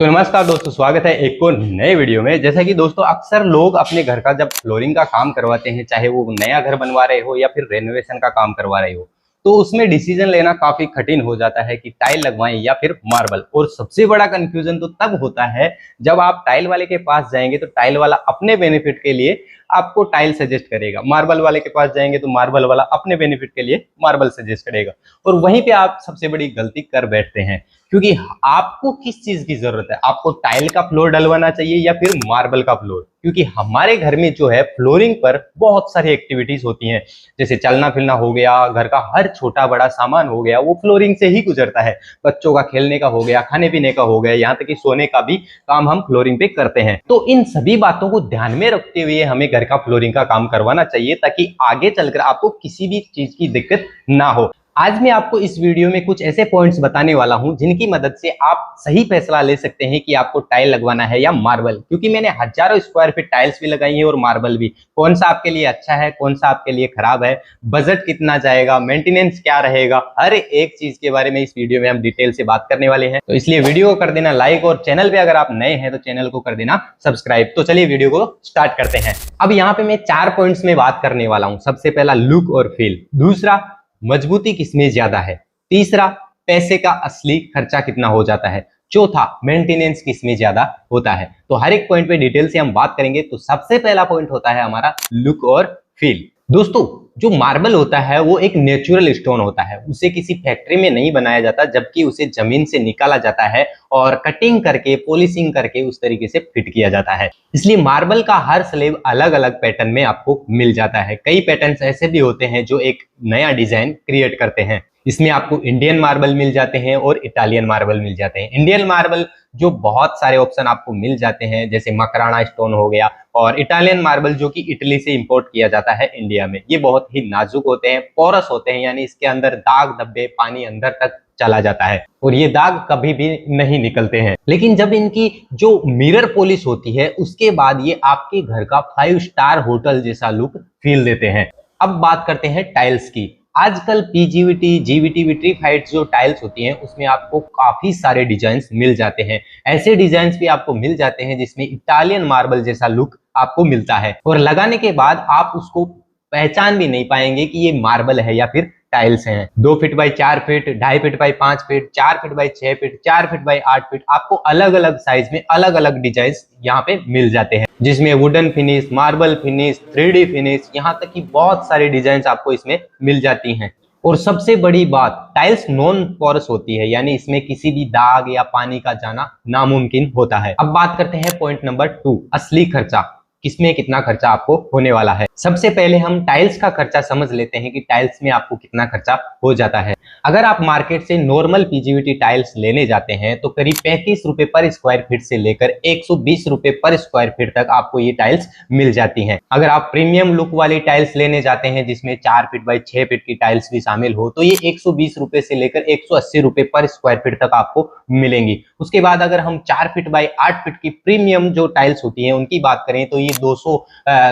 तो नमस्कार दोस्तों, स्वागत है एक और नए वीडियो में। जैसा कि दोस्तों अक्सर लोग अपने घर का जब फ्लोरिंग का काम करवाते हैं, चाहे वो नया घर बनवा रहे हो या फिर रेनोवेशन का काम करवा रहे हो, तो उसमें डिसीजन लेना काफी कठिन हो जाता है कि टाइल लगवाएं या फिर मार्बल। और सबसे बड़ा कंफ्यूजन तो तब होता है जब आप टाइल वाले के पास जाएंगे तो टाइल वाला अपने बेनिफिट के लिए आपको टाइल सजेस्ट करेगा, मार्बल वाले के पास जाएंगे तो मार्बल वाला अपने बेनिफिट के लिए मार्बल सजेस्ट करेगा। और वहीं पे आप सबसे बड़ी गलती कर बैठते हैं, क्योंकि आपको किस चीज की जरूरत है, आपको टाइल का फ्लोर डलवाना चाहिए या फिर मार्बल का फ्लोर। क्योंकि हमारे घर में जो है फ्लोरिंग पर बहुत सारी एक्टिविटीज होती हैं, जैसे चलना फिरना हो गया, घर का हर छोटा बड़ा सामान हो गया, वो फ्लोरिंग से ही गुजरता है। बच्चों का खेलने का हो गया, खाने पीने का हो गया, यहाँ तक कि सोने का भी काम हम फ्लोरिंग पे करते हैं। तो इन सभी बातों को ध्यान में रखते हुए हमें घर का फ्लोरिंग का काम करवाना चाहिए, ताकि आगे चलकर आपको किसी भी चीज की दिक्कत ना हो। आज मैं आपको इस वीडियो में कुछ ऐसे पॉइंट्स बताने वाला हूं जिनकी मदद से आप सही फैसला ले सकते हैं कि आपको टाइल लगवाना है या मार्बल। क्योंकि मैंने हजारों स्क्वायर फीट टाइल्स भी लगाई है और मार्बल भी। कौन सा आपके लिए अच्छा है, कौन सा आपके लिए खराब है, बजट कितना जाएगा, मेंटेनेंस क्या रहेगा, हर एक चीज के बारे में इस वीडियो में हम डिटेल से बात करने वाले हैं। तो इसलिए वीडियो को कर देना लाइक, और चैनल पे अगर आप नए हैं तो चैनल को कर देना सब्सक्राइब। तो चलिए वीडियो को स्टार्ट करते हैं। अब यहाँ पे मैं 4 पॉइंट्स में बात करने वाला हूँ। सबसे पहला लुक और फील, दूसरा मजबूती किसमें ज्यादा है, तीसरा पैसे का असली खर्चा कितना हो जाता है, चौथा मेंटेनेंस किसमें ज्यादा होता है। तो हर एक पॉइंट पे डिटेल से हम बात करेंगे। तो सबसे पहला पॉइंट होता है हमारा लुक और फील। दोस्तों जो मार्बल होता है वो एक नेचुरल स्टोन होता है, उसे किसी फैक्ट्री में नहीं बनाया जाता, जबकि उसे जमीन से निकाला जाता है और कटिंग करके पॉलिशिंग करके उस तरीके से फिट किया जाता है। इसलिए मार्बल का हर स्लैब अलग अलग पैटर्न में आपको मिल जाता है। कई पैटर्न्स ऐसे भी होते हैं जो एक नया डिजाइन क्रिएट करते हैं। इसमें आपको इंडियन मार्बल मिल जाते हैं और इटालियन मार्बल मिल जाते हैं। इंडियन मार्बल जो बहुत सारे ऑप्शन आपको मिल जाते हैं, जैसे मकराना स्टोन हो गया, और इटालियन मार्बल जो कि इटली से इंपोर्ट किया जाता है इंडिया में। ये बहुत ही नाजुक होते हैं, पोरस होते हैं, यानी इसके अंदर दाग धब्बे पानी अंदर तक चला जाता है और ये दाग कभी भी नहीं निकलते हैं। लेकिन जब इनकी जो मिरर पॉलिश होती है उसके बाद ये आपके घर का 5 स्टार होटल जैसा लुक फील देते हैं। अब बात करते हैं टाइल्स की। आजकल पीजीवीटी, जीवीटी, विट्रीफाइड जो टाइल्स होती हैं उसमें आपको काफी सारे डिजाइन मिल जाते हैं। ऐसे डिजाइन भी आपको मिल जाते हैं जिसमें इटालियन मार्बल जैसा लुक आपको मिलता है, और लगाने के बाद आप उसको पहचान भी नहीं पाएंगे कि ये मार्बल है या फिर टाइल्स हैं। 2 feet by 4 feet, 2.5 feet by 5 feet, 4 feet by 6 feet, 4 feet by 8 feet, आपको अलग अलग साइज में अलग अलग डिजाइन यहाँ पे मिल जाते हैं, जिसमें wooden finish, marble finish, 3D finish, यहाँ तक कि बहुत सारे डिजाइन आपको इसमें मिल जाती हैं। और सबसे बड़ी बात, टाइल्स नॉन पोरस होती है, यानी इसमें किसी भी दाग या पानी का जाना नामुमकिन होता है। अब बात करते हैं पॉइंट नंबर 2, असली खर्चा। किसमें कितना खर्चा आपको होने वाला है। सबसे पहले हम टाइल्स का खर्चा समझ लेते हैं कि टाइल्स में आपको कितना खर्चा हो जाता है। अगर आप मार्केट से नॉर्मल पीजीवीटी टाइल्स लेने जाते हैं तो करीब 35 रुपए पर स्क्वायर फीट से लेकर 120 रुपए पर स्क्वायर फीट तक आपको ये टाइल्स मिल जाती हैं। अगर आप प्रीमियम लुक वाली टाइल्स लेने जाते हैं जिसमें 4 फीट बाई 6 फीट की टाइल्स भी शामिल हो, तो ये 120 रुपए से लेकर 180 रुपए पर स्क्वायर फीट तक आपको मिलेंगी। उसके बाद अगर हम 4 फीट बाई 8 फीट की प्रीमियम जो टाइल्स होती है उनकी बात करें तो 200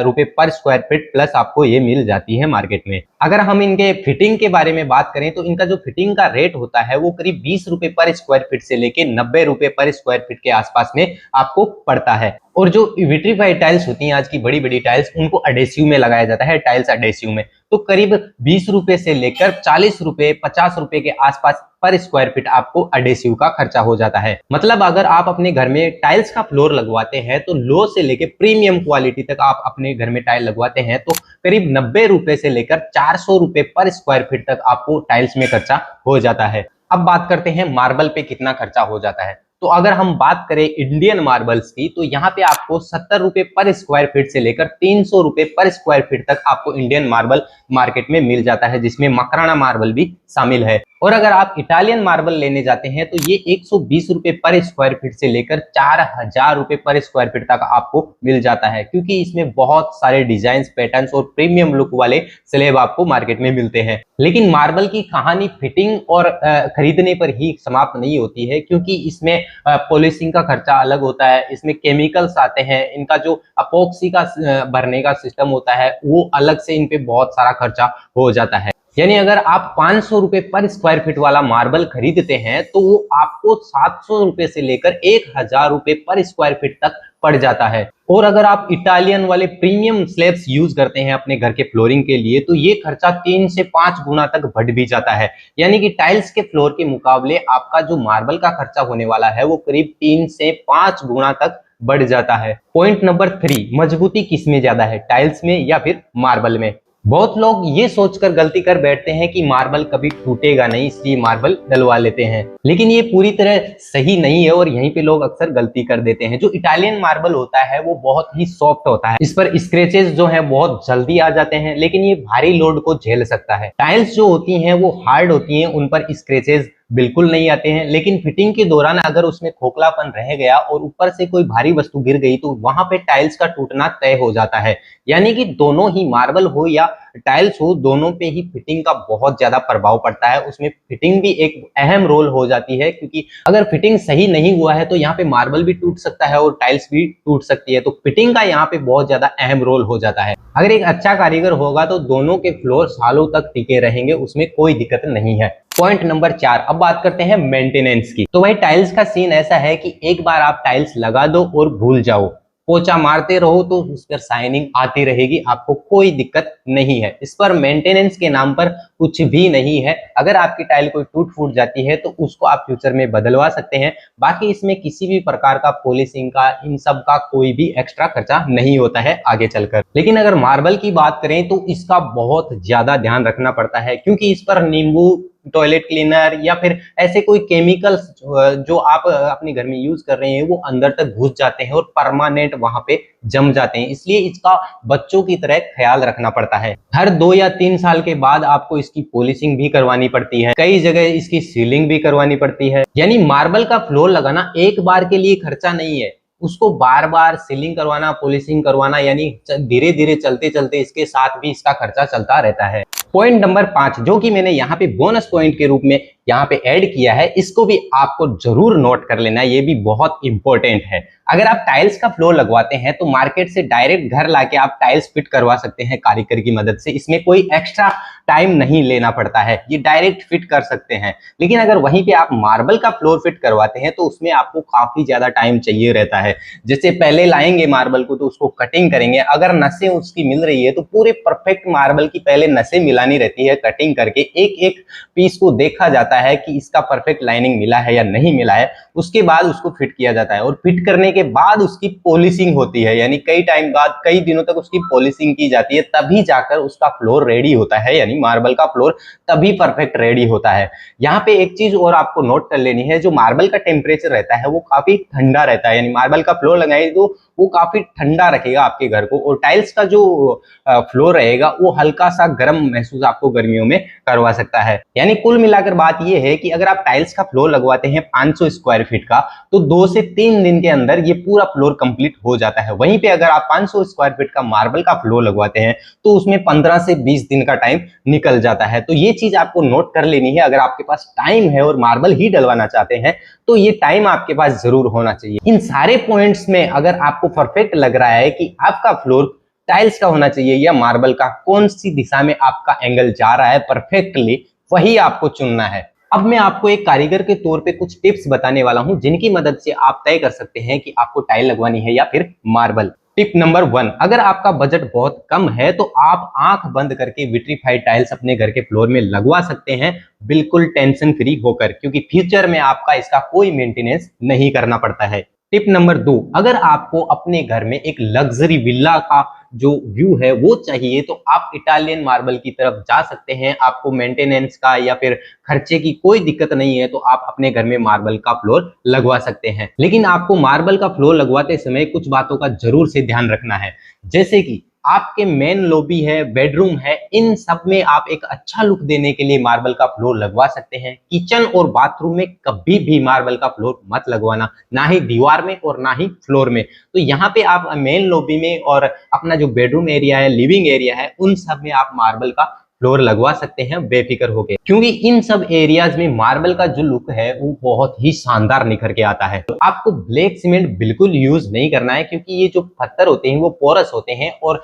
रुपए पर स्क्वायर फीट प्लस आपको ये मिल जाती है मार्केट में। अगर हम इनके फिटिंग के बारे में बात करें तो इनका जो फिटिंग का रेट होता है वो करीब 20 रुपए पर स्क्वायर फीट से लेके 90 रुपए पर स्क्वायर फीट के आसपास में आपको पड़ता है। और जो विट्रीफाइड टाइल्स होती हैं आज की बड़ी बड़ी टाइल्स, उनको अडेसिव में लगाया जाता है, टाइल्स अडेसिव में, तो करीब 20 रुपए से लेकर 40 रुपए 50 रुपए के आसपास पर स्क्वायर फीट आपको अडेसिव का खर्चा हो जाता है। मतलब अगर आप अपने घर में टाइल्स का फ्लोर लगवाते हैं तो लो से लेकर प्रीमियम क्वालिटी तक आप अपने घर में टाइल लगवाते हैं तो करीब 90 रुपए से लेकर 400 रुपए पर स्क्वायर फीट तक आपको टाइल्स में खर्चा हो जाता है। अब बात करते हैं मार्बल पे कितना खर्चा हो जाता है। तो अगर हम बात करें इंडियन मार्बल्स की तो यहाँ पे आपको 70 रुपए पर स्क्वायर फीट से लेकर 300 रुपए पर स्क्वायर फीट तक आपको इंडियन मार्बल मार्केट में मिल जाता है, जिसमें मकराना मार्बल भी शामिल है। और अगर आप इटालियन मार्बल लेने जाते हैं तो ये 120 रुपए पर स्क्वायर फीट से लेकर 4000 रुपए पर स्क्वायर फीट तक आपको मिल जाता है, क्योंकि इसमें बहुत सारे डिजाइन, पैटर्न्स और प्रीमियम लुक वाले स्लैब आपको मार्केट में मिलते हैं। लेकिन मार्बल की कहानी फिटिंग और खरीदने पर ही समाप्त नहीं होती है, क्योंकि इसमें पॉलिशिंग का खर्चा अलग होता है, इसमें केमिकल्स आते हैं, इनका जो अपॉक्सी का भरने का सिस्टम होता है वो अलग से इन पे बहुत सारा खर्चा हो जाता है। यानी अगर आप 500 रुपए पर स्क्वायर फीट वाला मार्बल खरीदते हैं तो वो आपको 700 रुपए से लेकर 1000 रुपए पर स्क्वायर फीट तक पड़ जाता है। और अगर आप इटालियन वाले प्रीमियम स्लैब्स यूज करते हैं अपने घर के फ्लोरिंग के लिए तो ये खर्चा 3 से 5 गुना तक बढ़ भी जाता है। यानी कि टाइल्स के फ्लोर के मुकाबले आपका जो मार्बल का खर्चा होने वाला है वो करीब 3 से 5 गुना तक बढ़ जाता है। पॉइंट नंबर 3, मजबूती किसमें ज्यादा है, टाइल्स में या फिर मार्बल में। बहुत लोग ये सोचकर गलती कर बैठते हैं कि मार्बल कभी टूटेगा नहीं इसलिए मार्बल डलवा लेते हैं, लेकिन ये पूरी तरह सही नहीं है और यहीं पे लोग अक्सर गलती कर देते हैं। जो इटालियन मार्बल होता है वो बहुत ही सॉफ्ट होता है, इस पर स्क्रैचेस जो है बहुत जल्दी आ जाते हैं, लेकिन ये भारी लोड को झेल सकता है। टाइल्स जो होती हैं वो हार्ड होती हैं, उन पर स्क्रैचेस बिल्कुल नहीं आते हैं, लेकिन फिटिंग के दौरान अगर उसमें खोखलापन रह गया और ऊपर से कोई भारी वस्तु गिर गई तो वहां पे टाइल्स का टूटना तय हो जाता है। यानी कि दोनों ही मार्बल हो या टाइल्स हो, दोनों पे ही फिटिंग का बहुत ज्यादा प्रभाव पड़ता है। उसमें फिटिंग भी एक अहम रोल हो जाती है, क्योंकि अगर फिटिंग सही नहीं हुआ है तो यहाँ पे मार्बल भी टूट सकता है और टाइल्स भी टूट सकती है। तो फिटिंग का यहाँ पे बहुत ज्यादा अहम रोल हो जाता है। अगर एक अच्छा कारीगर होगा तो दोनों के फ्लोर सालों तक टिके रहेंगे, उसमें कोई दिक्कत नहीं है। पॉइंट नंबर 4, अब बात करते हैं मेंटेनेंस की। तो भाई टाइल्स का सीन ऐसा है कि एक बार आप टाइल्स लगा दो और भूल जाओ, पोछा मारते रहो तो उस पर शाइनिंग आती रहेगी, आपको कोई दिक्कत नहीं है। इस पर मेंटेनेंस के नाम पर कुछ भी नहीं है। अगर आपकी टाइल कोई टूट फूट जाती है तो उसको आप फ्यूचर में बदलवा सकते हैं। बाकी इसमें किसी भी प्रकार का पॉलिशिंग का, इन सब का कोई भी एक्स्ट्रा खर्चा नहीं होता है आगे चलकर। लेकिन अगर मार्बल की बात करें तो इसका बहुत ज्यादा ध्यान रखना पड़ता है, क्योंकि इस पर नींबू, टॉयलेट क्लीनर या फिर ऐसे कोई केमिकल्स जो आप अपने घर में यूज कर रहे हैं वो अंदर तक घुस जाते हैं और परमानेंट वहां पे जम जाते हैं। इसलिए इसका बच्चों की तरह ख्याल रखना पड़ता है। हर 2 या 3 साल के बाद आपको इसकी पॉलिशिंग भी करवानी पड़ती है, कई जगह इसकी सीलिंग भी करवानी पड़ती है। यानी मार्बल का फ्लोर लगाना एक बार के लिए खर्चा नहीं है, उसको बार बार सीलिंग करवाना, पॉलिशिंग करवाना, यानी धीरे धीरे चलते चलते इसके साथ भी इसका खर्चा चलता रहता है। पॉइंट नंबर 5, जो कि मैंने यहाँ पे बोनस पॉइंट के रूप में यहाँ पे ऐड किया है, इसको भी आपको जरूर नोट कर लेना, ये भी बहुत इंपॉर्टेंट है। अगर आप टाइल्स का फ्लोर लगवाते हैं तो मार्केट से डायरेक्ट घर लाके आप टाइल्स फिट करवा सकते हैं कारीगर की मदद से। इसमें कोई एक्स्ट्रा टाइम नहीं लेना पड़ता है, ये डायरेक्ट फिट कर सकते हैं। लेकिन अगर वहीं पे आप मार्बल का फ्लोर फिट करवाते हैं तो उसमें आपको काफी ज्यादा टाइम चाहिए रहता है। जैसे पहले लाएंगे मार्बल को तो उसको कटिंग करेंगे, अगर नसें उसकी मिल रही है तो पूरे परफेक्ट मार्बल की पहले नसें मिलानी रहती है, कटिंग करके एक एक पीस को देखा जाता है कि इसका परफेक्ट लाइनिंग मिला है या नहीं मिला है। उसके बाद उसको फिट किया जाता है और फिट करने के बाद उसकी पॉलिशिंग होती है, यानी कई टाइम बाद, कई दिनों तक उसकी पॉलिशिंग की जाती है, तभी जाकर उसका फ्लोर रेडी होता है। यानी मार्बल का फ्लोर तभी परफेक्ट रेडी होता है। यहाँ पे एक चीज और आपको नोट कर लेनी है, जो मार्बल का टेम्परेचर रहता है वो काफी ठंडा रहता है। यानी मार्बल का फ्लोर लगाए तो वो काफी ठंडा रखेगा आपके घर को, और टाइल्स का जो फ्लोर रहेगा वो हल्का सा गर्म महसूस आपको गर्मियों में करवा सकता है। यानी कुल मिलाकर बात ये है कि अगर आप टाइल्स का फ्लोर लगवाते हैं 500 स्क्वायर फीट का तो 2 से 3 दिन के अंदर ये पूरा फ्लोर कंप्लीट हो जाता है। वहीं पे अगर आप 500 स्क्वायर फीट का मार्बल का फ्लोर लगवाते हैं तो उसमें 15 से 20 दिन का टाइम निकल जाता है। तो ये चीज आपको नोट कर लेनी है। अगर आपके पास टाइम है और मार्बल ही डलवाना चाहते हैं तो ये टाइम आपके पास जरूर होना चाहिए। इन सारे पॉइंट्स में अगर आपको परफेक्ट लग रहा है कि आपका फ्लोर टाइल्स का होना चाहिए या मार्बल का, कौन सी दिशा में आपका एंगल जा रहा है परफेक्टली, वही आपको चुनना है। अब मैं आपको एक कारीगर के तौर पे कुछ टिप्स बताने वाला हूं जिनकी मदद से आप तय कर सकते हैं कि आपको टाइल लगवानी है या फिर मार्बल। टिप नंबर 1, अगर आपका बजट बहुत कम है तो आप आंख बंद करके विट्रीफाइड टाइल्स अपने घर के फ्लोर में लगवा सकते हैं, बिल्कुल टेंशन फ्री होकर, क्योंकि फ्यूचर में आपका इसका कोई मेंटेनेंस नहीं करना पड़ता है। टिप नंबर 2, अगर आपको अपने घर में एक लग्जरी विला का जो व्यू है वो चाहिए तो आप इटालियन मार्बल की तरफ जा सकते हैं। आपको मेंटेनेंस का या फिर खर्चे की कोई दिक्कत नहीं है तो आप अपने घर में मार्बल का फ्लोर लगवा सकते हैं। लेकिन आपको मार्बल का फ्लोर लगवाते समय कुछ बातों का जरूर से ध्यान रखना है, जैसे कि आपके मेन लॉबी है, बेडरूम है, इन सब में आप एक अच्छा लुक देने के लिए मार्बल का फ्लोर लगवा सकते हैं। किचन और बाथरूम में कभी भी मार्बल का फ्लोर मत लगवाना, ना ही दीवार में और ना ही फ्लोर में। तो यहाँ पे आप मेन लॉबी में और अपना जो बेडरूम एरिया है, लिविंग एरिया है, उन सब में आप मार्बल का फ्लोर लगवा सकते हैं बेफिक्र होकर, क्योंकि इन सब एरियाज में मार्बल का जो लुक है वो बहुत ही शानदार निखर के आता है। तो आपको ब्लैक सीमेंट बिल्कुल यूज नहीं करना है, क्योंकि ये जो पत्थर होते हैं वो पोरस होते हैं और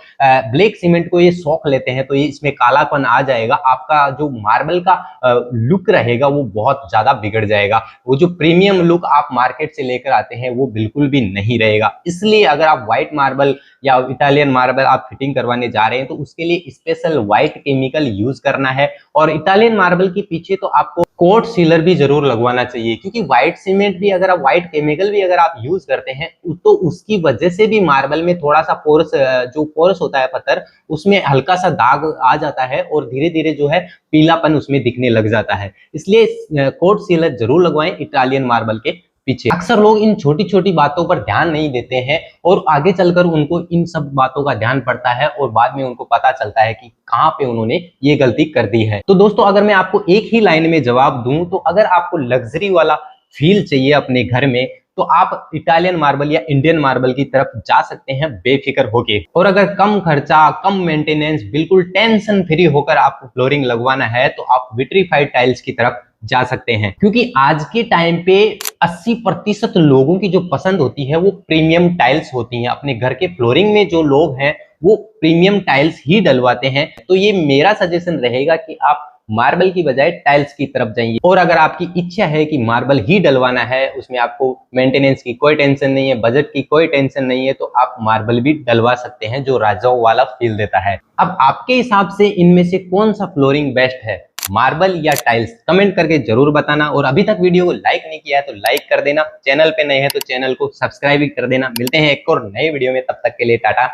ब्लैक सीमेंट को ये सोख लेते हैं, तो ये इसमें कालापन आ जाएगा, आपका जो मार्बल का लुक रहेगा वो बहुत ज्यादा बिगड़ जाएगा। वो जो प्रीमियम लुक आप मार्केट से लेकर आते हैं वो बिल्कुल भी नहीं रहेगा। इसलिए अगर आप व्हाइट मार्बल या इटालियन मार्बल आप फिटिंग करवाने जा रहे हैं तो उसके लिए स्पेशल व्हाइट केमिकल यूज करना है। और इटालियन मार्बल के पीछे तो आपको कोट सीलर भी जरूर लगवाना चाहिए, क्योंकि व्हाइट सीमेंट भी अगर आप व्हाइट केमिकल भी अगर आप यूज करते हैं तो उसकी वजह से भी मार्बल में थोड़ा सा पोरस, जो पोरस होता है पत्थर, उसमें हल्का सा दाग आ जाता है और धीरे धीरे जो है पीलापन उसमें दिखने लग जाता है। इसलिए कोट सीलर जरूर लगवाएं इटालियन मार्बल के पीछे। अक्सर लोग इन छोटी छोटी बातों पर ध्यान नहीं देते हैं और आगे चलकर उनको इन सब बातों का ध्यान पड़ता है और बाद में उनको पता चलता है कि कहां पे उन्होंने ये गलती कर दी है। तो दोस्तों, अगर मैं आपको एक ही लाइन में जवाब दूं तो अगर आपको लग्जरी वाला फील चाहिए अपने घर में तो आप इटालियन मार्बल या इंडियन मार्बल की तरफ जा सकते हैं बेफिक्र होके। और अगर कम खर्चा, कम मेंटेनेंस, बिल्कुल टेंशन फ्री होकर आपको फ्लोरिंग लगवाना है तो आप विट्रीफाइड टाइल्स की तरफ जा सकते हैं, क्योंकि आज के टाइम पे 80% लोगों की जो पसंद होती है वो प्रीमियम टाइल्स होती हैं। अपने घर के फ्लोरिंग में जो लोग हैं वो प्रीमियम टाइल्स ही डलवाते हैं। तो ये मेरा सजेशन रहेगा कि आप मार्बल की बजाय टाइल्स की तरफ जाइए। और अगर आपकी इच्छा है कि मार्बल ही डलवाना है, उसमें आपको मेंटेनेंस की कोई टेंशन नहीं है, बजट की कोई टेंशन नहीं है, तो आप मार्बल भी डलवा सकते हैं जो राजाओं वाला फील देता है। अब आपके हिसाब से इनमें से कौन सा फ्लोरिंग बेस्ट है, मार्बल या टाइल्स? कमेंट करके जरूर बताना। और अभी तक वीडियो को लाइक नहीं किया है तो लाइक कर देना, चैनल पे नए हैं तो चैनल को सब्सक्राइब भी कर देना। मिलते हैं एक और नए वीडियो में, तब तक के लिए टाटा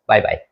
बाय बाय।